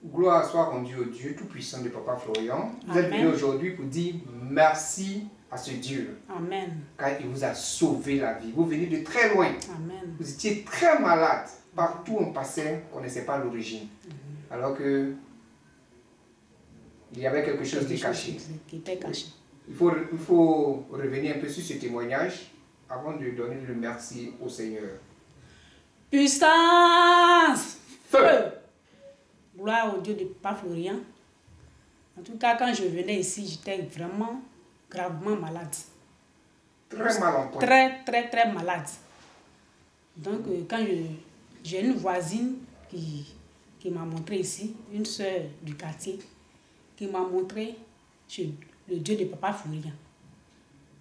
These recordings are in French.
Gloire soit rendue au Dieu Tout-Puissant de Papa Florian. Vous êtes venu aujourd'hui pour dire merci à ce Dieu. Amen. Car il vous a sauvé la vie. Vous venez de très loin. Amen. Vous étiez très malade. Partout où on passait, on ne connaissait pas l'origine. Alors que il y avait quelque chose de caché. Qui était caché. Il faut revenir un peu sur ce témoignage avant de donner le merci au Seigneur. Puissance! Feu! Gloire au Dieu de Papa Florian. En tout cas, quand je venais ici, j'étais vraiment gravement malade. Très mal en point. Très malade. Donc, quand j'ai une voisine qui m'a montré ici, une soeur du quartier, qui m'a montré le Dieu de Papa Florian.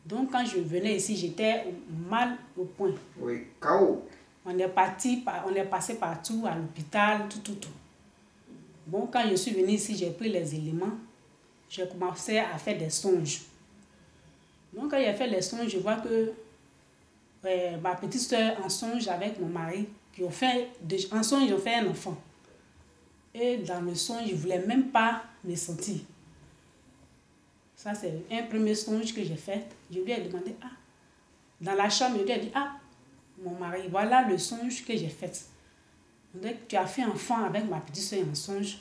Donc, quand je venais ici, j'étais mal au point. Oui, KO. On est passé partout, à l'hôpital, tout. Bon, quand je suis venue ici, j'ai pris les éléments. J'ai commencé à faire des songes. Donc, quand j'ai fait les songes, je vois que ma petite soeur en songe avec mon mari, en songe, ils ont fait un enfant. Et dans le songe, je ne voulais même pas me sentir. Ça, c'est un premier songe que j'ai fait. Je lui ai demandé, dans la chambre, je lui ai dit, mon mari, voilà le songe que j'ai fait. Tu as fait enfant avec ma petite soeur en songe.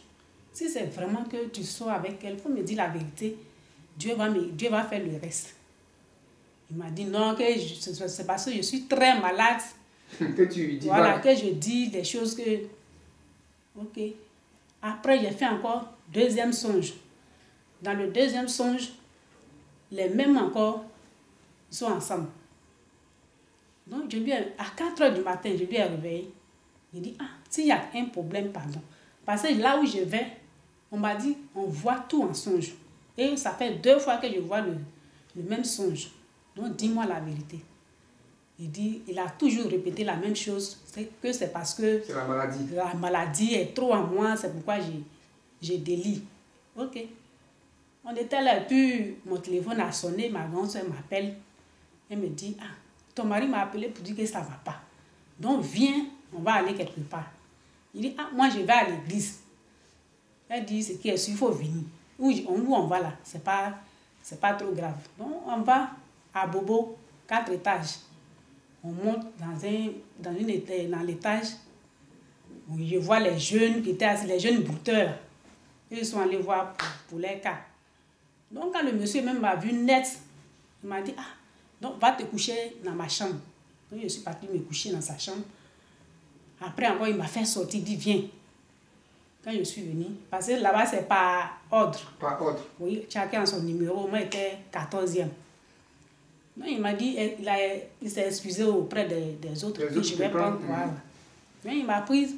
Si c'est vraiment que tu sois avec elle, il faut me dire la vérité. Dieu va faire le reste. Il m'a dit non, c'est parce que je suis très malade. Que tu dis voilà, que je dis des choses que... Ok. Après, j'ai fait encore deuxième songe. Dans le deuxième songe, les mêmes encore, ils sont ensemble. Donc, à 4 heures du matin, je lui ai réveillé. Il dit, s'il y a un problème, pardon. Parce que là où je vais, on m'a dit, on voit tout en songe. Et ça fait 2 fois que je vois le même songe. Donc, dis-moi la vérité. Il a toujours répété la même chose. C'est parce que... C'est la maladie. La maladie est trop en moi, c'est pourquoi j'ai délit. Ok. On était là, et puis mon téléphone a sonné, ma grande soeur m'appelle. Elle me dit, ton mari m'a appelé pour dire que ça ne va pas. Donc, viens, on va aller quelque part. Il dit, moi je vais à l'église. Elle dit, ce qui est sûr, il faut venir. Où on va là, c'est pas trop grave. Donc, on va à Bobo, 4 étages. On monte dans l'étage. Je vois les jeunes qui étaient assis, les jeunes brouteurs. Ils sont allés voir pour les cas. Donc, quand le monsieur même m'a vu net, il m'a dit, donc va te coucher dans ma chambre. Donc, je suis partie me coucher dans sa chambre. Après, encore, il m'a fait sortir, il dit, viens. Quand je suis venue, parce que là-bas, c'est par ordre. Par ordre. Oui, chacun a son numéro. Moi, j'étais 14e. Donc, il m'a dit, il s'est excusé auprès des autres. Les autres je vais prendre. Voilà. Mais il m'a prise.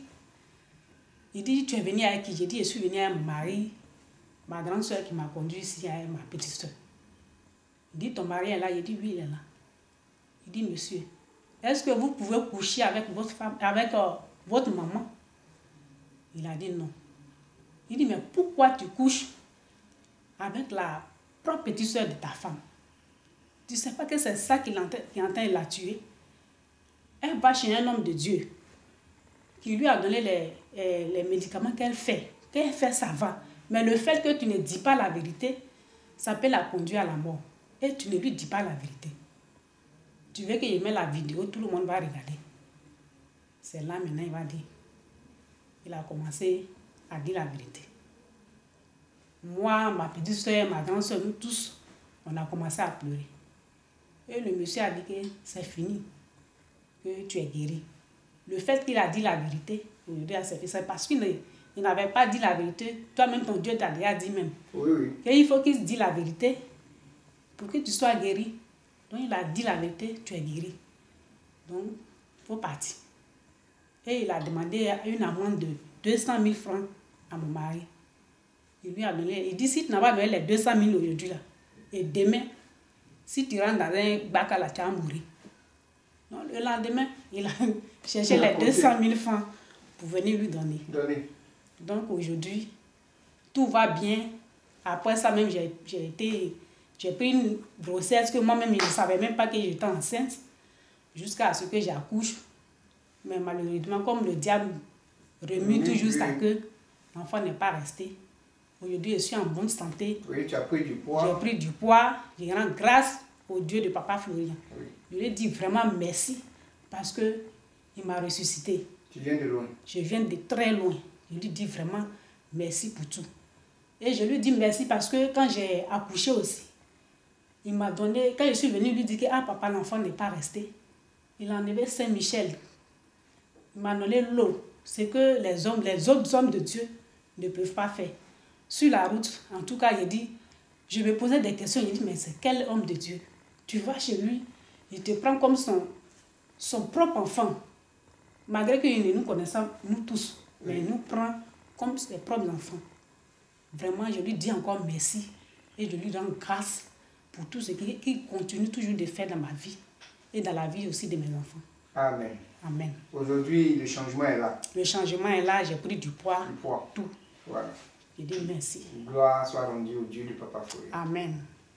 Il dit, tu es venu avec qui? J'ai dit, je suis venue avec mon mari, ma grande soeur qui m'a conduit ici avec ma petite soeur. Il dit, ton mari est là? J'ai dit, oui, il est là. Il dit, monsieur, est-ce que vous pouvez coucher avec votre femme, avec votre maman? Il a dit non. Il dit, mais pourquoi tu couches avec la propre petite soeur de ta femme? Tu ne sais pas que c'est ça qui est en train de la tuer? Elle va chez un homme de Dieu qui lui a donné les médicaments qu'elle fait. Qu'elle fait, ça va. Mais le fait que tu ne dis pas la vérité, ça peut la conduire à la mort. Et tu ne lui dis pas la vérité. Tu veux que je mette la vidéo, tout le monde va regarder. C'est là maintenant, il va dire. Il a commencé à dire la vérité. Moi, ma petite soeur, ma grande soeur, nous tous, on a commencé à pleurer. Et le monsieur a dit que c'est fini, que tu es guéri. Le fait qu'il a dit la vérité, aujourd'hui, c'est parce qu'il n'avait pas dit la vérité. Toi-même, ton Dieu t'a déjà dit même. Oui. Il faut qu'il se dise la vérité pour que tu sois guéri. Donc, il a dit la vérité, tu es guéri. Donc, il faut partir. Et il a demandé une amende de 200 000 francs à mon mari. Il lui a donné, il dit, si tu n'as pas donné les 200 000 aujourd'hui, là, et demain, si tu rentres dans un bac à la tu vas mourir. Donc, le lendemain, il a cherché les 200 000 francs pour venir lui donner. Donc, aujourd'hui, tout va bien. Après ça, même, j'ai pris une grossesse que moi-même, je ne savais même pas que j'étais enceinte, jusqu'à ce que j'accouche. Mais malheureusement, comme le diable remue toujours sa queue, l'enfant n'est pas resté. Aujourd'hui, je suis en bonne santé. Oui, tu as pris du poids. J'ai pris du poids. Je rends grâce au Dieu de Papa Florian. Oui. Je lui dis vraiment merci parce qu'il m'a ressuscité. Tu viens de loin. Je viens de très loin. Je lui dis vraiment merci pour tout. Et je lui dis merci parce que quand j'ai accouché aussi, il m'a donné, quand je suis venue lui dire que ah, papa, l'enfant n'est pas resté, il a enlevé Saint-Michel. Il m'a donné l'eau. C'est que les autres hommes de Dieu ne peuvent pas faire. Sur la route, en tout cas, il dit, je me posais des questions. Il dit, mais c'est quel homme de Dieu? Tu vas chez lui, il te prend comme son propre enfant. Malgré que nous connaissons, nous tous, mais il nous prend comme ses propres enfants. Vraiment, je lui dis encore merci et je lui rends grâce pour tout ce qu'il continue toujours de faire dans ma vie et dans la vie aussi de mes enfants. Amen. Amen. Aujourd'hui, le changement est là. Le changement est là, j'ai pris du poids, Du poids. tout. Voilà. Je dis merci. Gloire soit rendue au Dieu du Papa Florian. Amen.